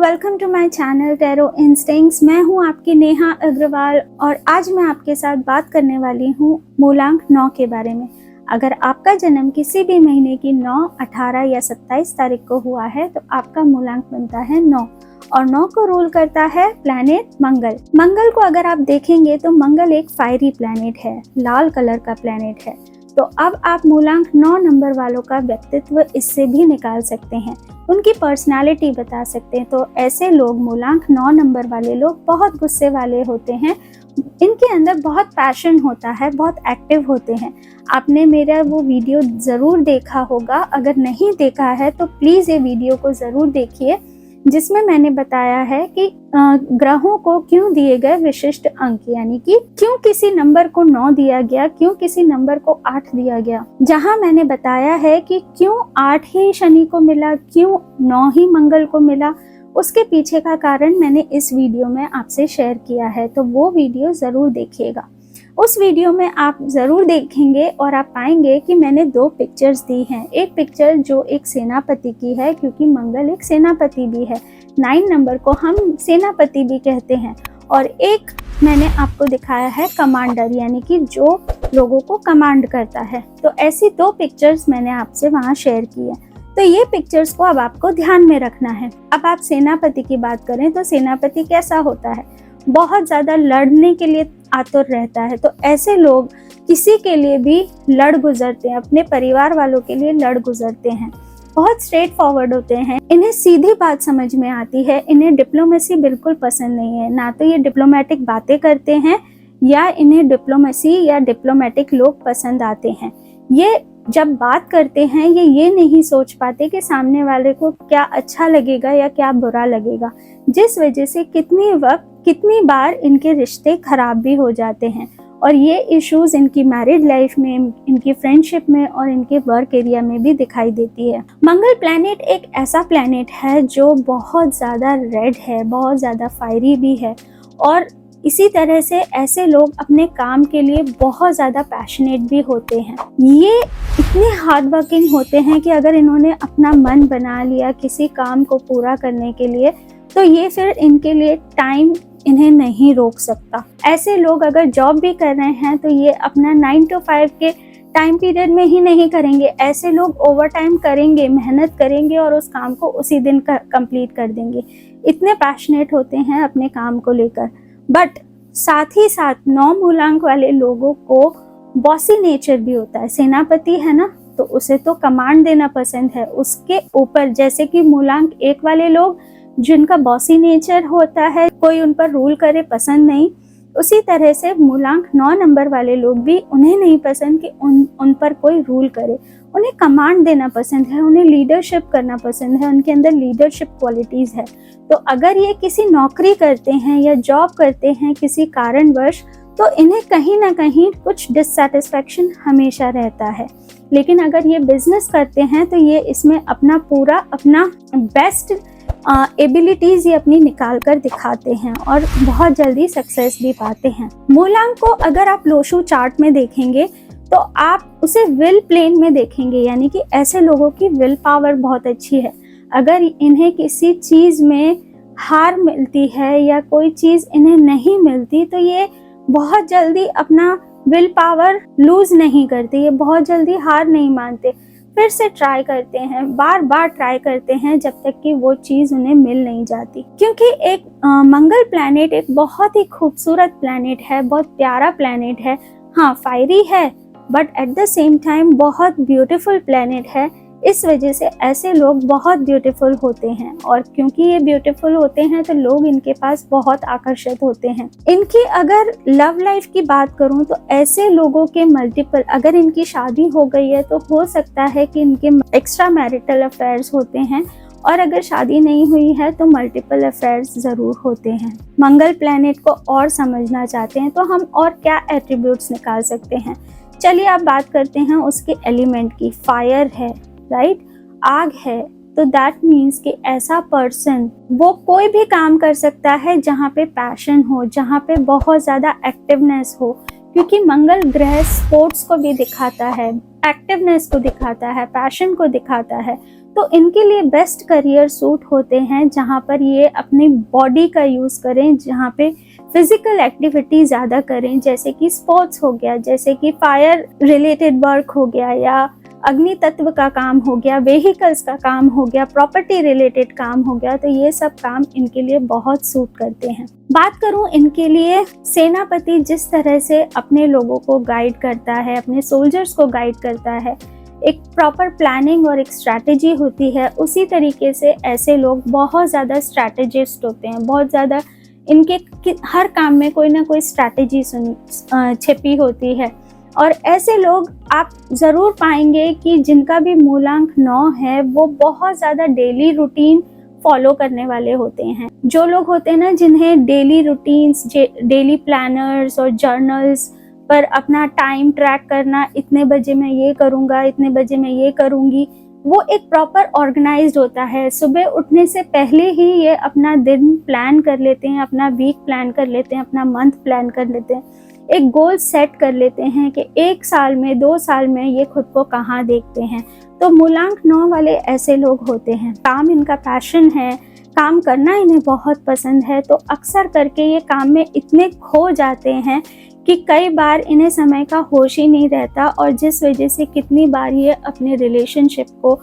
Welcome to my channel tarot instincts. मैं हूं आपकी नेहा अग्रवाल और आज मैं आपके साथ बात करने वाली हूं मूलांक 9 के बारे में। अगर आपका जन्म किसी भी महीने की 9, 18 या 27 तारीख को हुआ है तो आपका मूलांक बनता है 9 और 9 को रूल करता है प्लैनेट मंगल। मंगल को अगर आप देखेंगे तो मंगल एक फायरी प्लैनेट है, लाल कलर का प्लैनेट है। तो अब आप मूलांक 9 नंबर वालों का व्यक्तित्व इससे भी निकाल सकते हैं, उनकी पर्सनालिटी बता सकते हैं। तो ऐसे लोग, मूलांक 9 नंबर वाले लोग बहुत गुस्से वाले होते हैं, इनके अंदर बहुत पैशन होता है, बहुत एक्टिव होते हैं। आपने मेरा वो वीडियो ज़रूर देखा होगा, अगर नहीं देखा है तो प्लीज़ ये वीडियो को ज़रूर देखिए, जिसमें मैंने बताया है कि ग्रहों को क्यों दिए गए विशिष्ट अंक, यानी कि क्यों किसी नंबर को 9 दिया गया, क्यों किसी नंबर को 8 दिया गया। जहां मैंने बताया है कि क्यों 8 ही शनि को मिला, क्यों 9 ही मंगल को मिला, उसके पीछे का कारण मैंने इस वीडियो में आपसे शेयर किया है। तो वो वीडियो ज़रूर देखिएगा। उस वीडियो में आप ज़रूर देखेंगे और आप पाएंगे कि मैंने 2 पिक्चर्स दी हैं। एक पिक्चर जो एक सेनापति की है, क्योंकि मंगल एक सेनापति भी है, 9 नंबर को हम सेनापति भी कहते हैं। और एक मैंने आपको दिखाया है कमांडर, यानी कि जो लोगों को कमांड करता है। तो ऐसी 2 पिक्चर्स मैंने आपसे वहाँ शेयर की है। तो ये पिक्चर्स को अब आपको ध्यान में रखना है। अब आप सेनापति की बात करें तो सेनापति कैसा होता है, बहुत ज़्यादा लड़ने के लिए आतुर रहता है। तो ऐसे लोग किसी के लिए भी लड़ गुजरते हैं, अपने परिवार वालों के लिए लड़ गुजरते हैं, बहुत स्ट्रेट फॉरवर्ड होते हैं, इन्हें सीधी बात समझ में आती है, इन्हें डिप्लोमेसी बिल्कुल पसंद नहीं है। ना तो ये डिप्लोमेटिक बातें करते हैं या इन्हें डिप्लोमेसी या डिप्लोमेटिक लोग पसंद आते हैं। ये जब बात करते हैं ये नहीं सोच पाते कि सामने वाले को क्या अच्छा लगेगा या क्या बुरा लगेगा, जिस वजह से कितनी बार इनके रिश्ते खराब भी हो जाते हैं। और ये इश्यूज इनकी मैरिड लाइफ में, इनकी फ्रेंडशिप में और इनके वर्क एरिया में भी दिखाई देती है। मंगल प्लैनेट एक ऐसा प्लैनेट है जो बहुत ज़्यादा रेड है, बहुत ज़्यादा फायरी भी है, और इसी तरह से ऐसे लोग अपने काम के लिए बहुत ज़्यादा पैशनेट भी होते हैं। ये इतने हार्ड वर्किंग होते हैं कि अगर इन्होंने अपना मन बना लिया किसी काम को पूरा करने के लिए, तो ये फिर इनके लिए टाइम इन्हें नहीं रोक सकता। ऐसे लोग अगर जॉब भी कर रहे हैं तो ये अपना 9 to 5 के टाइम पीरियड में ही नहीं करेंगे। ऐसे लोग ओवर टाइम करेंगे, मेहनत करेंगे और उस काम को उसी दिन कंप्लीट कर देंगे। इतने पैशनेट होते हैं अपने काम को लेकर। बट साथ ही साथ 9 मूलांक वाले लोगों को बॉसी नेचर भी होता है। सेनापति है ना, तो उसे तो कमांड देना पसंद है। उसके ऊपर जैसे कि मूलांक 1 वाले लोग जिनका बॉसी नेचर होता है, कोई उन पर रूल करे पसंद नहीं, उसी तरह से मूलांक 9 नंबर वाले लोग भी, उन्हें नहीं पसंद कि उन पर कोई रूल करे। उन्हें कमांड देना पसंद है, उन्हें लीडरशिप करना पसंद है, उनके अंदर लीडरशिप क्वालिटीज़ है। तो अगर ये किसी नौकरी करते हैं या जॉब करते हैं किसी कारणवश, तो इन्हें कहीं ना कहीं कुछ डिससेटिस्फैक्शन हमेशा रहता है। लेकिन अगर ये बिजनेस करते हैं तो ये इसमें अपना बेस्ट एबिलिटीज ये अपनी निकाल कर दिखाते हैं और बहुत जल्दी सक्सेस भी पाते हैं। मूलांक को अगर आप लोशु चार्ट में देखेंगे तो आप उसे विल प्लेन में देखेंगे, यानी कि ऐसे लोगों की विल पावर बहुत अच्छी है। अगर इन्हें किसी चीज़ में हार मिलती है या कोई चीज़ इन्हें नहीं मिलती तो ये बहुत जल्दी अपना विल पावर लूज नहीं करते, ये बहुत जल्दी हार नहीं मानते, फिर से ट्राई करते हैं, बार बार ट्राई करते हैं जब तक कि वो चीज़ उन्हें मिल नहीं जाती। क्योंकि एक मंगल प्लैनेट एक बहुत ही खूबसूरत प्लैनेट है, बहुत प्यारा प्लैनेट है। हाँ, फायरी है but at the same time बहुत ब्यूटीफुल प्लैनेट है। इस वजह से ऐसे लोग बहुत ब्यूटीफुल होते हैं, और क्योंकि ये ब्यूटीफुल होते हैं तो लोग इनके पास बहुत आकर्षित होते हैं। इनकी अगर लव लाइफ की बात करूं तो ऐसे लोगों के मल्टीपल, अगर इनकी शादी हो गई है तो हो सकता है कि इनके एक्स्ट्रा मैरिटल अफेयर्स होते हैं, और अगर शादी नहीं हुई है तो मल्टीपल अफेयर्स ज़रूर होते हैं। मंगल प्लैनेट को और समझना चाहते हैं तो हम और क्या एट्रीब्यूट्स निकाल सकते हैं। चलिए आप बात करते हैं उसके एलिमेंट की। फायर है, राइट, आग है, तो दैट मीन्स कि ऐसा पर्सन वो कोई भी काम कर सकता है जहाँ पे पैशन हो, जहाँ पे बहुत ज़्यादा एक्टिवनेस हो, क्योंकि मंगल ग्रह स्पोर्ट्स को भी दिखाता है, एक्टिवनेस को दिखाता है, पैशन को दिखाता है। तो इनके लिए बेस्ट करियर सूट होते हैं जहाँ पर ये अपनी बॉडी का यूज़ करें, जहाँ पे फिजिकल एक्टिविटी ज़्यादा करें, जैसे कि स्पोर्ट्स हो गया, जैसे कि फायर रिलेटेड वर्क हो गया, या अग्नि तत्व का काम हो गया, व्हीकल्स का काम हो गया, प्रॉपर्टी रिलेटेड काम हो गया। तो ये सब काम इनके लिए बहुत सूट करते हैं। बात करूं इनके लिए, सेनापति जिस तरह से अपने लोगों को गाइड करता है, अपने सोल्जर्स को गाइड करता है, एक प्रॉपर प्लानिंग और एक स्ट्रैटेजी होती है, उसी तरीके से ऐसे लोग बहुत ज़्यादा स्ट्रैटेजिस्ट होते हैं। बहुत ज़्यादा इनके हर काम में कोई ना कोई स्ट्रैटेजी छिपी होती है। और ऐसे लोग आप ज़रूर पाएंगे कि जिनका भी मूलांक 9 है वो बहुत ज़्यादा डेली रूटीन फॉलो करने वाले होते हैं। जो लोग होते हैं ना, जिन्हें डेली रूटीन्स, डेली प्लानर्स और जर्नल्स पर अपना टाइम ट्रैक करना, इतने बजे मैं ये करूँगा, इतने बजे मैं ये करूँगी, वो एक प्रॉपर ऑर्गेनाइज्ड होता है। सुबह उठने से पहले ही ये अपना दिन प्लान कर लेते हैं, अपना वीक प्लान कर लेते हैं, अपना मंथ प्लान कर लेते हैं, एक गोल सेट कर लेते हैं कि 1 साल में, 2 साल में ये खुद को कहाँ देखते हैं। तो मूलांक 9 वाले ऐसे लोग होते हैं। काम इनका पैशन है, काम करना इन्हें बहुत पसंद है, तो अक्सर करके ये काम में इतने खो जाते हैं कि कई बार इन्हें समय का होश ही नहीं रहता, और जिस वजह से कितनी बार ये अपने रिलेशनशिप को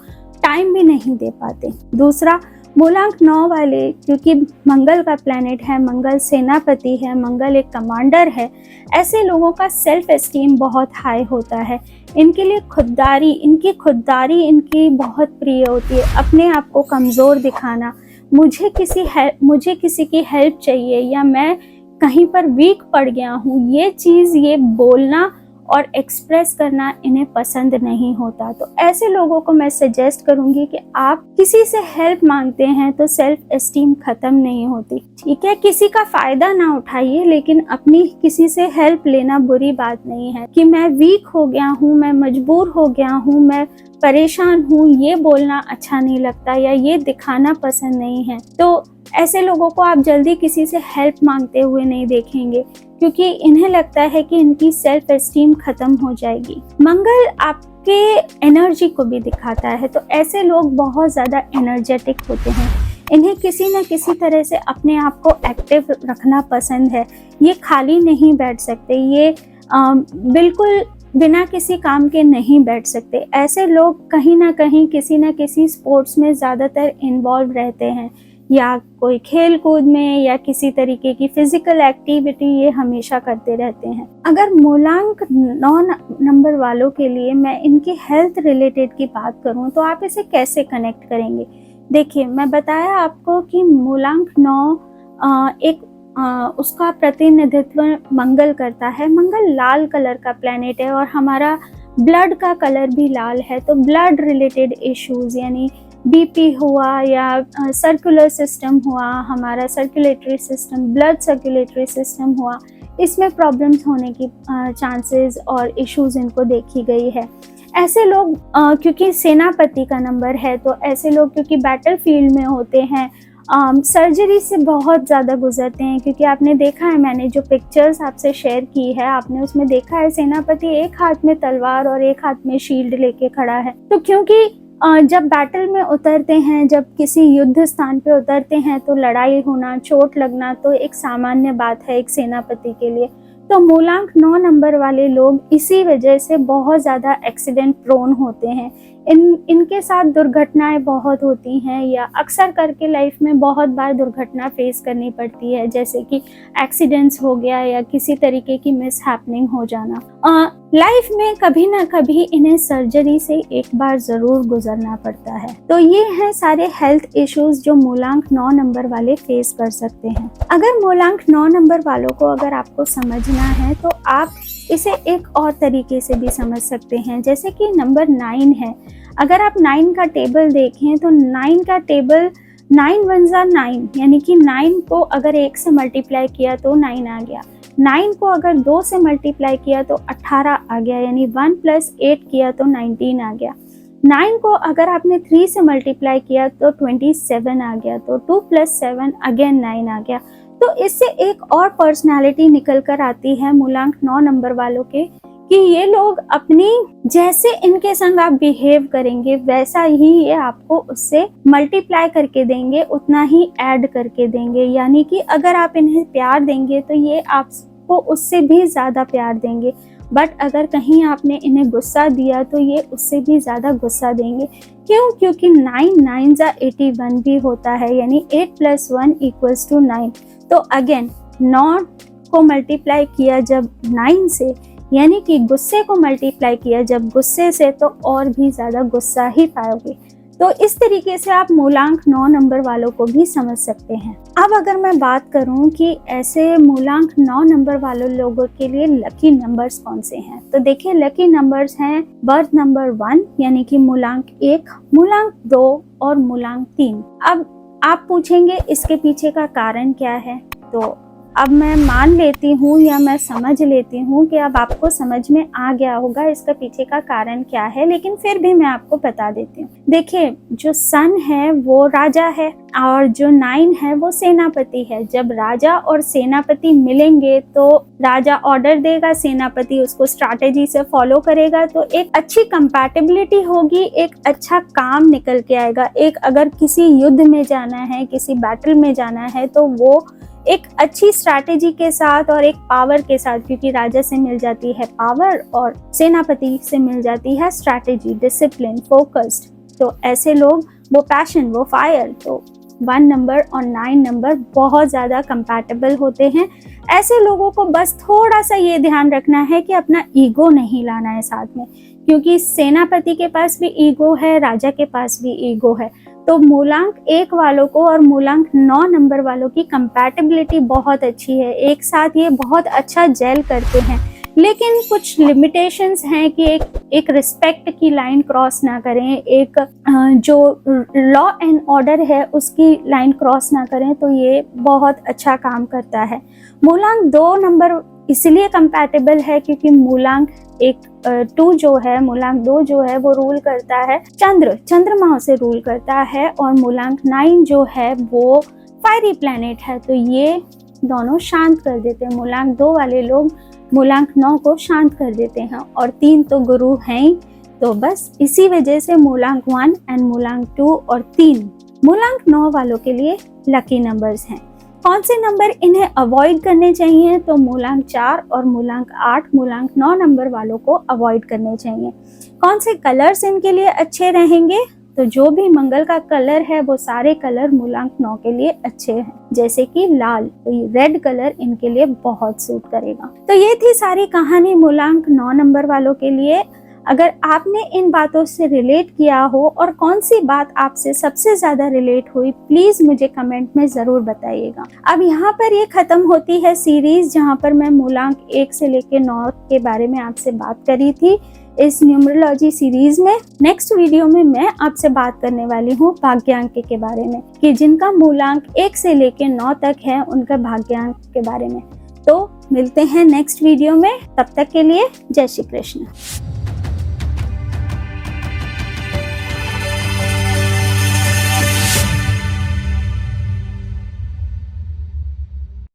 टाइम भी नहीं दे पाते। दूसरा, मूलांक 9 वाले, क्योंकि मंगल का प्लैनेट है, मंगल सेनापति है, मंगल एक कमांडर है, ऐसे लोगों का सेल्फ एस्टीम बहुत हाई होता है। इनके लिए खुददारी इनकी बहुत प्रिय होती है। अपने आप को कमज़ोर दिखाना, मुझे किसी की हेल्प चाहिए, या मैं कहीं पर वीक पड़ गया हूँ, ये बोलना और एक्सप्रेस करना इन्हें पसंद नहीं होता। तो ऐसे लोगों को मैं सजेस्ट करूंगी कि आप किसी से हेल्प मांगते हैं तो सेल्फ एस्टीम खत्म नहीं होती, ठीक है। किसी का फायदा ना उठाइए, लेकिन अपनी किसी से हेल्प लेना बुरी बात नहीं है। कि मैं वीक हो गया हूँ, मैं मजबूर हो गया हूँ, मैं परेशान हूँ, ये बोलना अच्छा नहीं लगता, या ये दिखाना पसंद नहीं है। तो ऐसे लोगों को आप जल्दी किसी से हेल्प मांगते हुए नहीं देखेंगे, क्योंकि इन्हें लगता है कि इनकी सेल्फ एस्टीम खत्म हो जाएगी। मंगल आपके एनर्जी को भी दिखाता है, तो ऐसे लोग बहुत ज़्यादा एनर्जेटिक होते हैं। इन्हें किसी न किसी तरह से अपने आप को एक्टिव रखना पसंद है। ये खाली नहीं बैठ सकते, ये बिल्कुल बिना किसी काम के नहीं बैठ सकते। ऐसे लोग कहीं ना कहीं किसी न किसी स्पोर्ट्स में ज़्यादातर इन्वॉल्व रहते हैं, या कोई खेल कूद में, या किसी तरीके की फिजिकल एक्टिविटी ये हमेशा करते रहते हैं। अगर मूलांक 9 नंबर वालों के लिए मैं इनकी हेल्थ रिलेटेड की बात करूं तो आप इसे कैसे कनेक्ट करेंगे। देखिए, मैं बताया आपको कि मूलांक 9 उसका प्रतिनिधित्व मंगल करता है। मंगल लाल कलर का प्लैनेट है और हमारा ब्लड का कलर भी लाल है। तो ब्लड रिलेटेड इश्यूज, यानी बीपी हुआ, या सर्कुलर सिस्टम हुआ, हमारा circulatory system, blood circulatory system हुआ, इसमें प्रॉब्लम्स होने की चांसेस और इश्यूज इनको देखी गई है। ऐसे लोग क्योंकि सेनापति का नंबर है, तो ऐसे लोग क्योंकि बैटल फील्ड में होते हैं, सर्जरी से बहुत ज़्यादा गुजरते हैं। क्योंकि आपने देखा है, मैंने जो पिक्चर्स आपसे शेयर की है, आपने उसमें देखा है सेनापति एक हाथ में तलवार और एक हाथ में शील्ड लेके खड़ा है। तो क्योंकि जब बैटल में उतरते हैं, जब किसी युद्ध स्थान पे उतरते हैं, तो लड़ाई होना, चोट लगना तो एक सामान्य बात है एक सेनापति के लिए। तो मूलांक 9 नंबर वाले लोग इसी वजह से बहुत ज़्यादा एक्सीडेंट प्रोन होते हैं। इनके साथ दुर्घटनाएं बहुत होती हैं, या अक्सर करके लाइफ में बहुत बार दुर्घटना फेस करनी पड़ती है, जैसे कि एक्सीडेंट्स हो गया या किसी तरीके की मिस हैपनिंग हो जाना। लाइफ में कभी ना कभी इन्हें सर्जरी से एक बार ज़रूर गुजरना पड़ता है। तो ये हैं सारे हेल्थ इश्यूज जो मूलांक 9 नंबर वाले फेस कर सकते हैं। अगर मूलांक 9 नंबर वालों को अगर आपको समझना है तो आप इसे एक और तरीके से भी समझ सकते हैं। जैसे कि नंबर 9 है, अगर आप 9 का टेबल देखें तो 9 का टेबल 9 1 जा 9, यानी कि 9 को अगर 1 से मल्टीप्लाई किया तो 9 आ गया। 9 को अगर 2 से मल्टीप्लाई किया तो 18 आ गया, यानी 1 + 8 किया तो 19 आ गया। 9 को अगर आपने 3 से मल्टीप्लाई किया तो 27 आ गया। तो 2 + 7 अगेन 9 आ गया। तो इससे एक और पर्सनालिटी निकल कर आती है मूलांक 9 नंबर वालों के, कि ये लोग अपनी जैसे इनके संग आप बिहेव करेंगे वैसा ही ये आपको उससे मल्टीप्लाई करके देंगे, उतना ही ऐड करके देंगे। यानी कि अगर आप इन्हें प्यार देंगे तो ये आपको उससे भी ज़्यादा प्यार देंगे, बट अगर कहीं आपने इन्हें गुस्सा दिया तो ये उससे भी ज़्यादा गुस्सा देंगे। क्यों? क्योंकि 9 9 81 भी होता है, यानी 8 + 1 = 9। तो अगेन 9 को मल्टीप्लाई किया जब 9 से, यानी कि गुस्से को मल्टीप्लाई किया जब गुस्से से, तो और भी ज़्यादा गुस्सा ही पाओगे। तो इस तरीके से आप मूलांक 9 नंबर वालों को भी समझ सकते हैं। अब अगर मैं बात करूं कि ऐसे मूलांक 9 नंबर वालों लोगों के लिए लकी नंबर्स कौन से हैं, तो देखिए लकी नंबर्स हैं बर्थ नंबर 1 यानी कि मूलांक 1, मूलांक 2 और मूलांक 3। अब आप पूछेंगे इसके पीछे का कारण क्या है, तो अब मैं मान लेती हूँ या मैं समझ लेती हूँ कि अब आपको समझ में आ गया होगा इसका पीछे का कारण क्या है, लेकिन फिर भी मैं आपको बता देती हूँ। देखिए जो सन है वो राजा है और जो 9 है वो सेनापति है। जब राजा और सेनापति मिलेंगे तो राजा ऑर्डर देगा, सेनापति उसको स्ट्रैटेजी से फॉलो करेगा, तो एक अच्छी कंपैटिबिलिटी होगी, एक अच्छा काम निकल के आएगा। एक अगर किसी युद्ध में जाना है, किसी बैटल में जाना है, तो वो एक अच्छी स्ट्रैटेजी के साथ और एक पावर के साथ, क्योंकि राजा से मिल जाती है पावर और सेनापति से मिल जाती है स्ट्रैटेजी, डिसिप्लिन, फोकस्ड। तो ऐसे लोग, वो पैशन, वो फायर, तो 1 नंबर और 9 नंबर बहुत ज़्यादा कंपैटिबल होते हैं। ऐसे लोगों को बस थोड़ा सा ये ध्यान रखना है कि अपना ईगो नहीं लाना है साथ में, क्योंकि सेनापति के पास भी ईगो है, राजा के पास भी ईगो है। तो मूलांक 1 वालों को और मूलांक 9 नंबर वालों की कंपैटिबिलिटी बहुत अच्छी है, एक साथ ये बहुत अच्छा जेल करते हैं। लेकिन कुछ लिमिटेशंस हैं कि एक रिस्पेक्ट की लाइन क्रॉस ना करें, एक जो लॉ एंड ऑर्डर है उसकी लाइन क्रॉस ना करें, तो ये बहुत अच्छा काम करता है। मूलांक 2 नंबर इसलिए कंपैटिबल है क्योंकि मूलांक 2 जो है, मूलांक 2 जो है वो रूल करता है चंद्रमा से रूल करता है, और मूलांक 9 जो है वो फायरी प्लैनेट है, तो ये दोनों शांत कर देते हैं। मूलांक 2 वाले लोग मूलांक 9 को शांत कर देते हैं, और 3 तो गुरु हैं ही, तो बस इसी वजह से मूलांक 1 एंड मूलांक 2 और 3 मूलांक 9 वालों के लिए लकी नंबर्स हैं। कौन से नंबर इन्हें अवॉइड करने चाहिए, तो मूलांक 4 और मूलांक 8 मूलांक 9 नंबर वालों को अवॉइड करने चाहिए। कौन से कलर्स इनके लिए अच्छे रहेंगे, तो जो भी मंगल का कलर है वो सारे कलर मूलांक 9 के लिए अच्छे हैं, जैसे कि लाल, तो ये रेड कलर इनके लिए बहुत सूट करेगा। तो ये थी सारी कहानी मूलांक 9 नंबर वालों के लिए। अगर आपने इन बातों से रिलेट किया हो और कौन सी बात आपसे सबसे ज्यादा रिलेट हुई, प्लीज मुझे कमेंट में जरूर बताइएगा। अब यहाँ पर ये खत्म होती है सीरीज, जहाँ पर मैं मूलांक 1 से लेकर 9 के बारे में आपसे बात करी थी इस न्यूमरोलॉजी सीरीज में। नेक्स्ट वीडियो में मैं आपसे बात करने वाली हूँ भाग्यांक के बारे में, कि जिनका मूलांक 1 से लेकर 9 तक है उनका भाग्यांक के बारे में। तो मिलते हैं नेक्स्ट वीडियो में, तब तक के लिए जय श्री कृष्ण।